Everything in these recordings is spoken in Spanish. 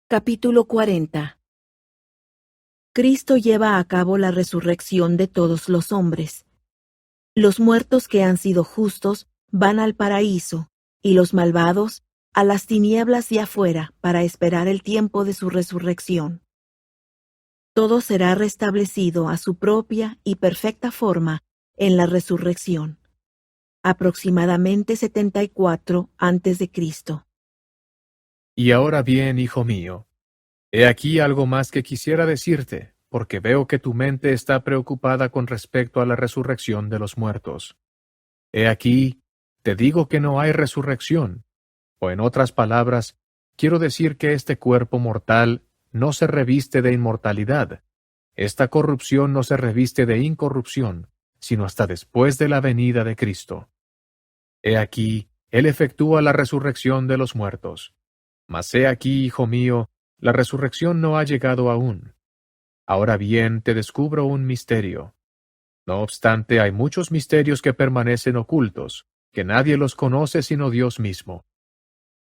Capítulo 40. Cristo lleva a cabo la resurrección de todos los hombres. Los muertos que han sido justos van al paraíso, y los malvados a las tinieblas de afuera para esperar el tiempo de su resurrección. Todo será restablecido a su propia y perfecta forma en la resurrección, aproximadamente 74 a.C. Y ahora bien, hijo mío, he aquí algo más que quisiera decirte, porque veo que tu mente está preocupada con respecto a la resurrección de los muertos. He aquí, te digo que no hay resurrección, o en otras palabras, quiero decir que este cuerpo mortal no se reviste de inmortalidad. Esta corrupción no se reviste de incorrupción, sino hasta después de la venida de Cristo. He aquí, Él efectúa la resurrección de los muertos. Mas he aquí, hijo mío, la resurrección no ha llegado aún. Ahora bien, te descubro un misterio. No obstante, hay muchos misterios que permanecen ocultos, que nadie los conoce sino Dios mismo.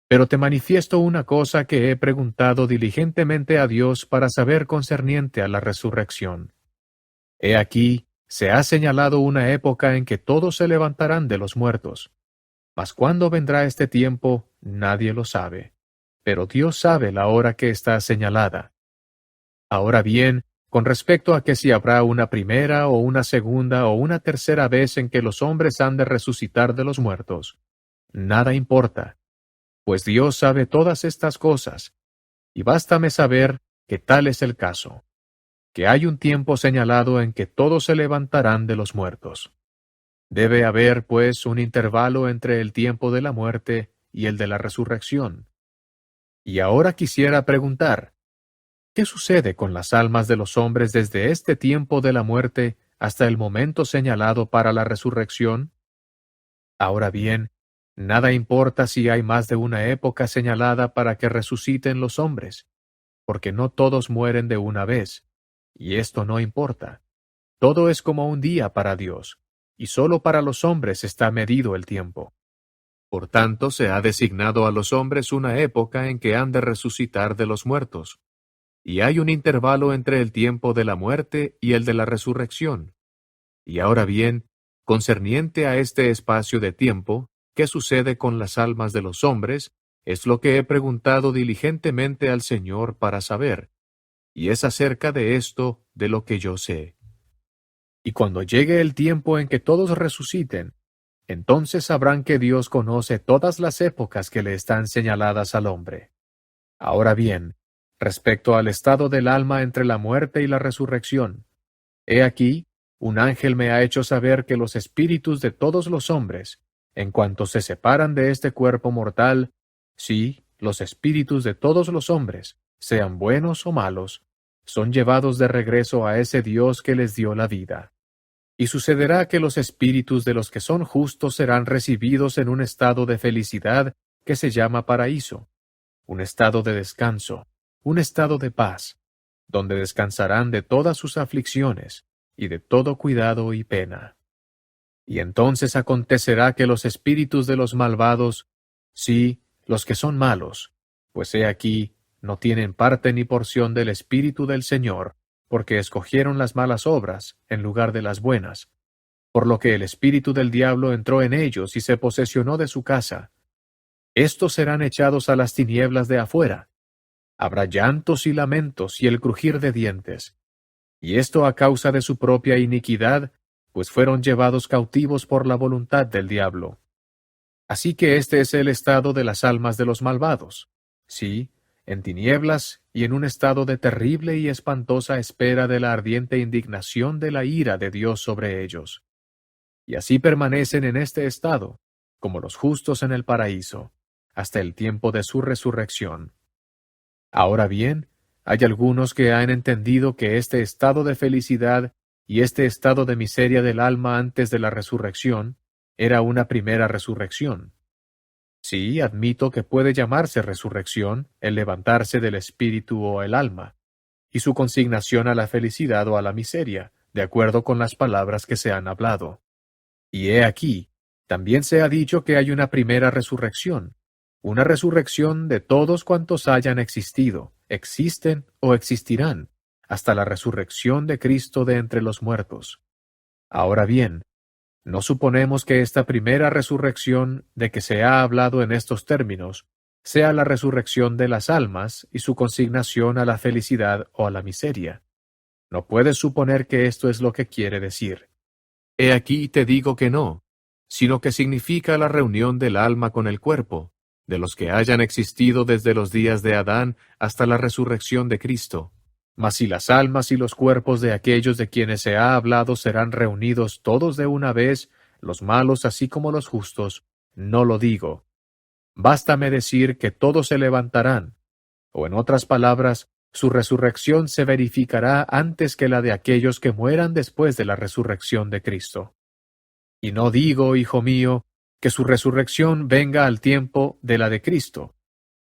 Pero te manifiesto una cosa que he preguntado diligentemente a Dios para saber concerniente a la resurrección. He aquí, se ha señalado una época en que todos se levantarán de los muertos. Mas cuándo vendrá este tiempo, nadie lo sabe. Pero Dios sabe la hora que está señalada. Ahora bien, con respecto a que si habrá una primera o una segunda o una tercera vez en que los hombres han de resucitar de los muertos, nada importa, pues Dios sabe todas estas cosas, y bástame saber que tal es el caso, que hay un tiempo señalado en que todos se levantarán de los muertos. Debe haber, pues, un intervalo entre el tiempo de la muerte y el de la resurrección. Y ahora quisiera preguntar, ¿qué sucede con las almas de los hombres desde este tiempo de la muerte hasta el momento señalado para la resurrección? Ahora bien, nada importa si hay más de una época señalada para que resuciten los hombres, porque no todos mueren de una vez, y esto no importa. Todo es como un día para Dios, y solo para los hombres está medido el tiempo. Por tanto, se ha designado a los hombres una época en que han de resucitar de los muertos, y hay un intervalo entre el tiempo de la muerte y el de la resurrección. Y ahora bien, concerniente a este espacio de tiempo, ¿qué sucede con las almas de los hombres? Es lo que he preguntado diligentemente al Señor para saber, y es acerca de esto de lo que yo sé. Y cuando llegue el tiempo en que todos resuciten, entonces sabrán que Dios conoce todas las épocas que le están señaladas al hombre. Ahora bien, respecto al estado del alma entre la muerte y la resurrección, he aquí, un ángel me ha hecho saber que los espíritus de todos los hombres, en cuanto se separan de este cuerpo mortal, sí, los espíritus de todos los hombres, sean buenos o malos, son llevados de regreso a ese Dios que les dio la vida. Y sucederá que los espíritus de los que son justos serán recibidos en un estado de felicidad que se llama paraíso, un estado de descanso, un estado de paz, donde descansarán de todas sus aflicciones y de todo cuidado y pena. Y entonces acontecerá que los espíritus de los malvados, sí, los que son malos, pues he aquí, no tienen parte ni porción del Espíritu del Señor, porque escogieron las malas obras en lugar de las buenas, por lo que el espíritu del diablo entró en ellos y se posesionó de su casa. Estos serán echados a las tinieblas de afuera. Habrá llantos y lamentos y el crujir de dientes. Y esto a causa de su propia iniquidad, pues fueron llevados cautivos por la voluntad del diablo. Así que este es el estado de las almas de los malvados. Sí, en tinieblas y en un estado de terrible y espantosa espera de la ardiente indignación de la ira de Dios sobre ellos. Y así permanecen en este estado, como los justos en el paraíso, hasta el tiempo de su resurrección. Ahora bien, hay algunos que han entendido que este estado de felicidad y este estado de miseria del alma antes de la resurrección era una primera resurrección. Sí, admito que puede llamarse resurrección el levantarse del espíritu o el alma, y su consignación a la felicidad o a la miseria, de acuerdo con las palabras que se han hablado. Y he aquí, también se ha dicho que hay una primera resurrección, una resurrección de todos cuantos hayan existido, existen o existirán hasta la resurrección de Cristo de entre los muertos. Ahora bien, no suponemos que esta primera resurrección de que se ha hablado en estos términos sea la resurrección de las almas y su consignación a la felicidad o a la miseria. No puedes suponer que esto es lo que quiere decir. He aquí te digo que no, sino que significa la reunión del alma con el cuerpo, de los que hayan existido desde los días de Adán hasta la resurrección de Cristo. Mas si las almas y los cuerpos de aquellos de quienes se ha hablado serán reunidos todos de una vez, los malos así como los justos, no lo digo. Bástame decir que todos se levantarán, o en otras palabras, su resurrección se verificará antes que la de aquellos que mueran después de la resurrección de Cristo. Y no digo, hijo mío, que su resurrección venga al tiempo de la de Cristo,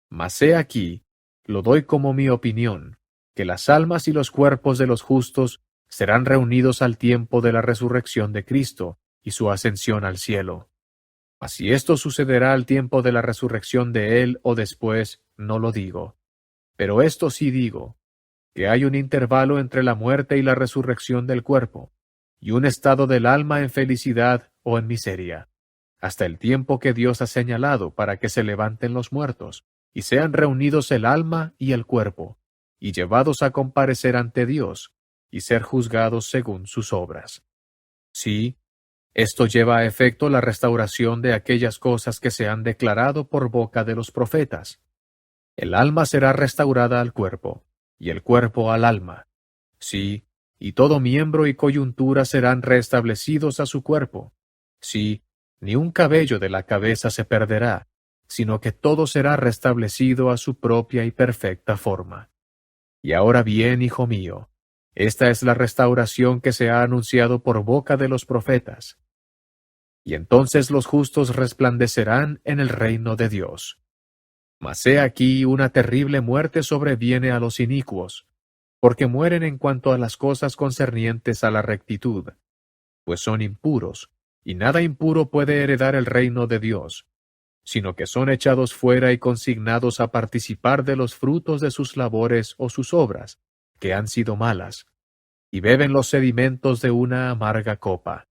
mas he aquí, lo doy como mi opinión, que las almas y los cuerpos de los justos serán reunidos al tiempo de la resurrección de Cristo y su ascensión al cielo. Mas si esto sucederá al tiempo de la resurrección de Él o después, no lo digo. Pero esto sí digo, que hay un intervalo entre la muerte y la resurrección del cuerpo, y un estado del alma en felicidad o en miseria, hasta el tiempo que Dios ha señalado para que se levanten los muertos, y sean reunidos el alma y el cuerpo, y llevados a comparecer ante Dios, y ser juzgados según sus obras. Sí, esto lleva a efecto la restauración de aquellas cosas que se han declarado por boca de los profetas. El alma será restaurada al cuerpo, y el cuerpo al alma. Sí, y todo miembro y coyuntura serán restablecidos a su cuerpo. Sí, ni un cabello de la cabeza se perderá, sino que todo será restablecido a su propia y perfecta forma. Y ahora bien, hijo mío, esta es la restauración que se ha anunciado por boca de los profetas. Y entonces los justos resplandecerán en el reino de Dios. Mas he aquí una terrible muerte sobreviene a los inicuos, porque mueren en cuanto a las cosas concernientes a la rectitud, pues son impuros, y nada impuro puede heredar el reino de Dios, sino que son echados fuera y consignados a participar de los frutos de sus labores o sus obras, que han sido malas, y beben los sedimentos de una amarga copa.